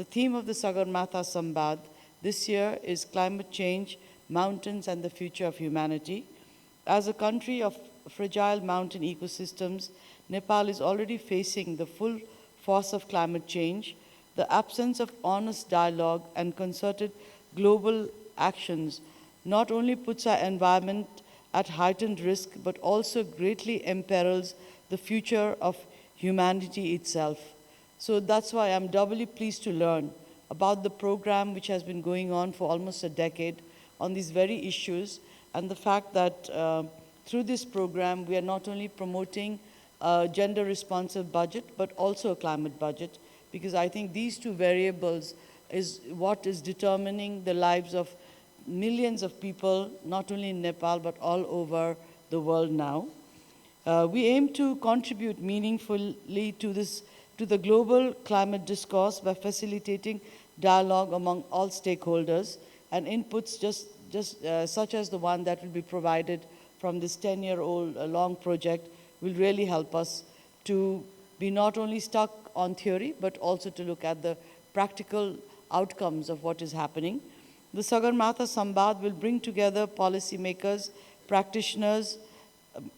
The theme of the Sagarmatha Sambad this year is Climate Change, Mountains and the Future of Humanity. As a country of fragile mountain ecosystems, Nepal is already facing the full force of climate change. The absence of honest dialogue and concerted global actions not only puts our environment at heightened risk, but also greatly imperils the future of humanity itself. So that's why I'm doubly pleased to learn about the program which has been going on for almost a decade on these very issues, and the fact that through this program we are not only promoting a gender responsive budget, but also a climate budget, because I think these two variables is what is determining the lives of millions of people, not only in Nepal, but all over the world now. We aim to contribute meaningfully to the global climate discourse by facilitating dialogue among all stakeholders, and inputs such as the one that will be provided from this 10-year-old long project will really help us to be not only stuck on theory, but also to look at the practical outcomes of what is happening. The Sagarmatha Sambad will bring together policymakers, practitioners,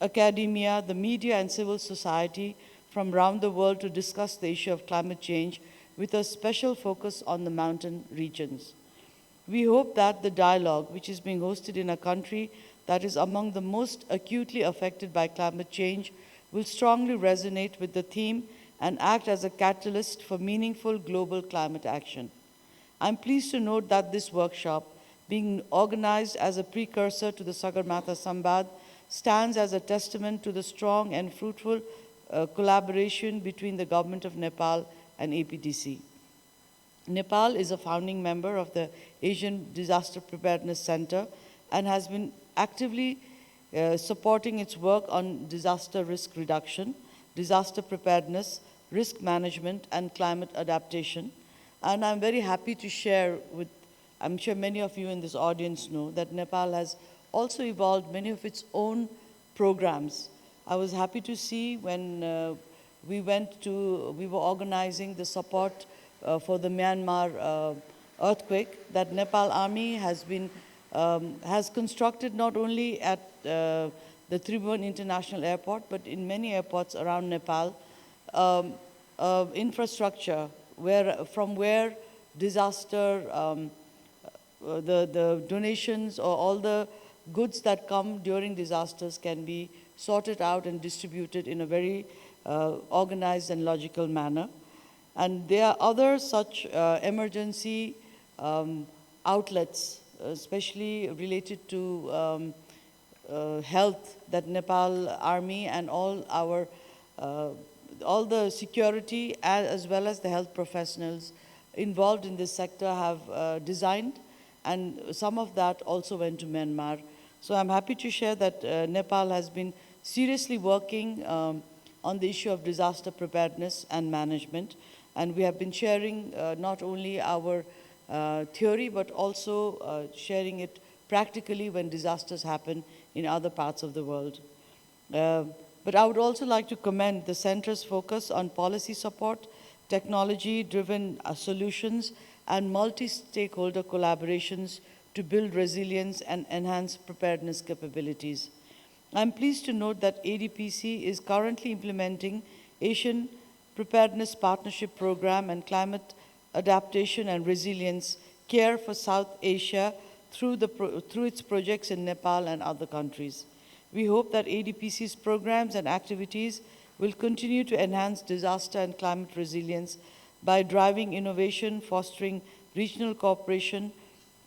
academia, the media, and civil society from around the world to discuss the issue of climate change with a special focus on the mountain regions. We hope that the dialogue, which is being hosted in a country that is among the most acutely affected by climate change, will strongly resonate with the theme and act as a catalyst for meaningful global climate action. I'm pleased to note that this workshop, being organized as a precursor to the Sagarmatha Sambad, stands as a testament to the strong and fruitful collaboration between the Government of Nepal and APDC. Nepal is a founding member of the Asian Disaster Preparedness Center and has been actively supporting its work on disaster risk reduction, disaster preparedness, risk management, and climate adaptation. And I'm very happy to share with, I'm sure many of you in this audience know, that Nepal has also evolved many of its own programs. I was happy to see when we were organizing the support for the Myanmar earthquake, that Nepal Army has constructed not only at the Tribhuvan International Airport, but in many airports around Nepal, infrastructure from where disaster, the donations or all the goods that come during disasters can be sorted out and distributed in a very organized and logical manner. And there are other such emergency outlets, especially related to health, that Nepal Army and all the security as well as the health professionals involved in this sector have designed, and some of that also went to Myanmar. So I'm happy to share that Nepal has been seriously working on the issue of disaster preparedness and management, and we have been sharing not only our theory, but also sharing it practically when disasters happen in other parts of the world. But I would also like to commend the Centre's focus on policy support, technology-driven solutions, and multi-stakeholder collaborations to build resilience and enhance preparedness capabilities. I'm pleased to note that ADPC is currently implementing Asian Preparedness Partnership Program and Climate Adaptation and Resilience Care for South Asia through its projects in Nepal and other countries. We hope that ADPC's programs and activities will continue to enhance disaster and climate resilience by driving innovation, fostering regional cooperation,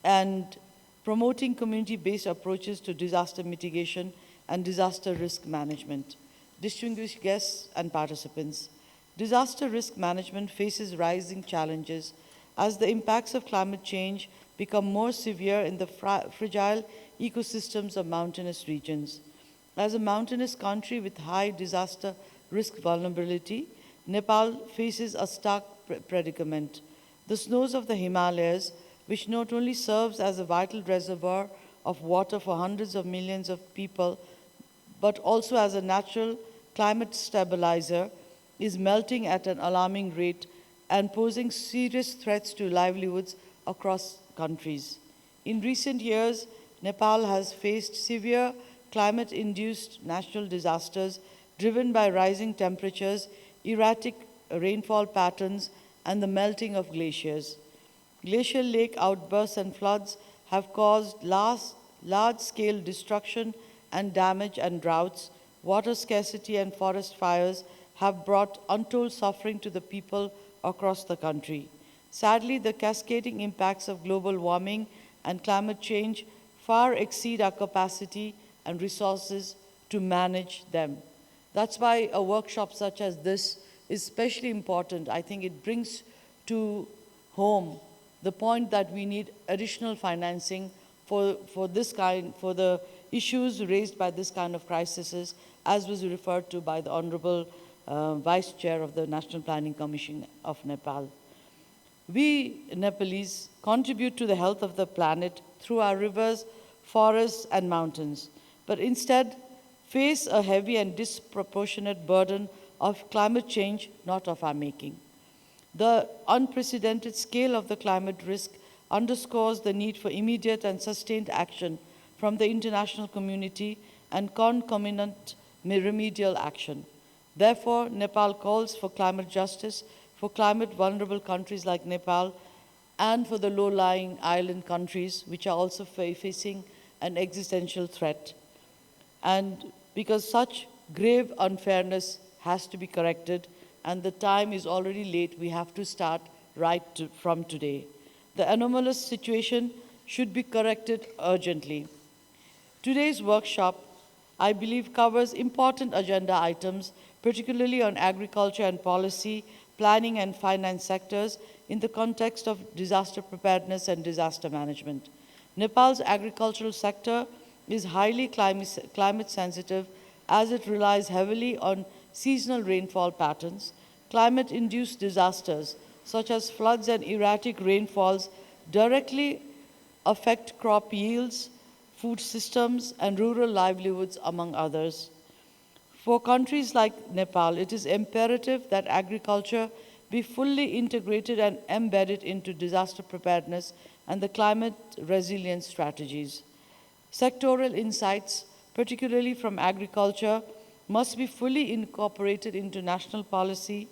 and promoting community-based approaches to disaster mitigation and disaster risk management. Distinguished guests and participants, disaster risk management faces rising challenges as the impacts of climate change become more severe in the fragile ecosystems of mountainous regions. As a mountainous country with high disaster risk vulnerability, Nepal faces a stark predicament. The snows of the Himalayas, which not only serves as a vital reservoir of water for hundreds of millions of people, but also as a natural climate stabilizer, is melting at an alarming rate, and posing serious threats to livelihoods across countries. In recent years, Nepal has faced severe climate-induced natural disasters driven by rising temperatures, erratic rainfall patterns, and the melting of glaciers. Glacial lake outbursts and floods have caused large-scale destruction and damage, and droughts, water scarcity, and forest fires have brought untold suffering to the people across the country. Sadly, the cascading impacts of global warming and climate change far exceed our capacity and resources to manage them. That's why a workshop such as this is especially important. I think it brings to home the point that we need additional financing for the issues raised by this kind of crises, as was referred to by the Honorable Vice Chair of the National Planning Commission of Nepal. We Nepalese contribute to the health of the planet through our rivers, forests, and mountains, but instead face a heavy and disproportionate burden of climate change not of our making. The unprecedented scale of the climate risk underscores the need for immediate and sustained action from the international community and concomitant remedial action. Therefore, Nepal calls for climate justice for climate vulnerable countries like Nepal and for the low-lying island countries which are also facing an existential threat. And because such grave unfairness has to be corrected, and the time is already late, we have to start from today. The anomalous situation should be corrected urgently. Today's workshop, I believe, covers important agenda items, particularly on agriculture and policy, planning and finance sectors in the context of disaster preparedness and disaster management. Nepal's agricultural sector is highly climate sensitive as it relies heavily on seasonal rainfall patterns. Climate-induced disasters such as floods and erratic rainfalls directly affect crop yields, food systems, and rural livelihoods, among others. For countries like Nepal, it is imperative that agriculture be fully integrated and embedded into disaster preparedness and the climate resilience strategies. Sectoral insights, particularly from agriculture, must be fully incorporated into national policy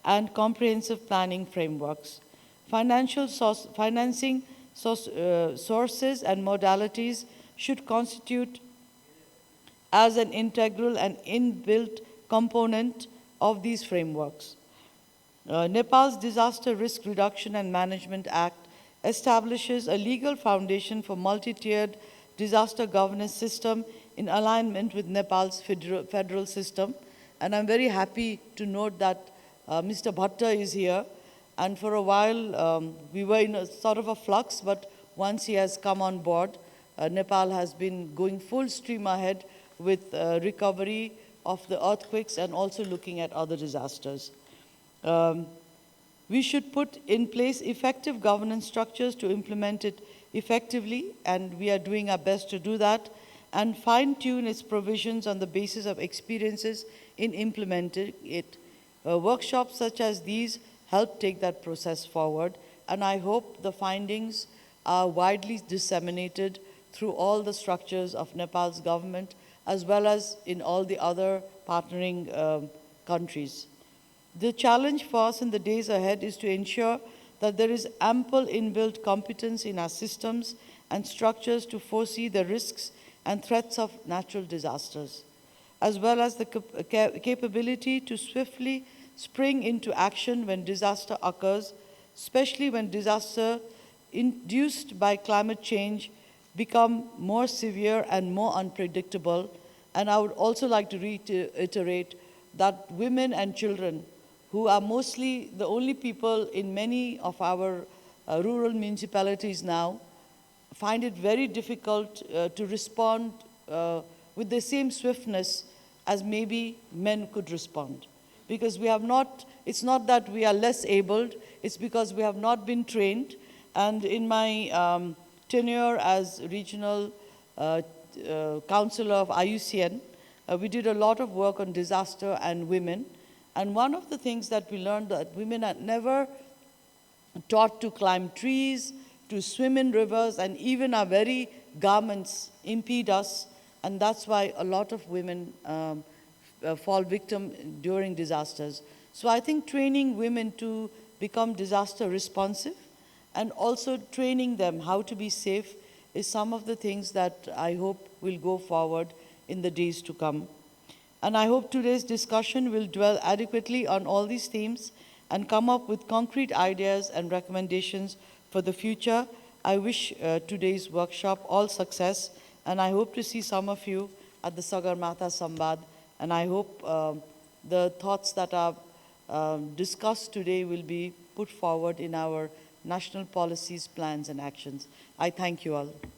and comprehensive planning frameworks. Financing sources and modalities should constitute as an integral and inbuilt component of these frameworks. Nepal's Disaster Risk Reduction and Management Act establishes a legal foundation for multi-tiered disaster governance system in alignment with Nepal's federal system. And I'm very happy to note that Mr. Bhatta is here. And for a while, we were in a sort of a flux, but once he has come on board, Nepal has been going full stream ahead with recovery of the earthquakes and also looking at other disasters. We should put in place effective governance structures to implement it effectively, and we are doing our best to do that, and fine-tune its provisions on the basis of experiences in implementing it. Workshops such as these help take that process forward, and I hope the findings are widely disseminated through all the structures of Nepal's government, as well as in all the other partnering countries. The challenge for us in the days ahead is to ensure that there is ample inbuilt competence in our systems and structures to foresee the risks and threats of natural disasters, as well as the capability to swiftly spring into action when disaster occurs, especially when disaster induced by climate change become more severe and more unpredictable. And I would also like to reiterate that women and children, who are mostly the only people in many of our rural municipalities now, find it very difficult to respond with the same swiftness as maybe men could respond. Because we have not, it's not that we are less abled, it's because we have not been trained. And in my tenure as regional councillor of IUCN, we did a lot of work on disaster and women. And one of the things that we learned that women are never taught to climb trees, to swim in rivers, and even our very garments impede us. And that's why a lot of women fall victim during disasters. So I think training women to become disaster responsive and also training them how to be safe is some of the things that I hope will go forward in the days to come. And I hope today's discussion will dwell adequately on all these themes and come up with concrete ideas and recommendations for the future. I wish today's workshop all success, and I hope to see some of you at the Sagarmatha Sambad, and I hope the thoughts that are discussed today will be put forward in our national policies, plans, and actions. I thank you all.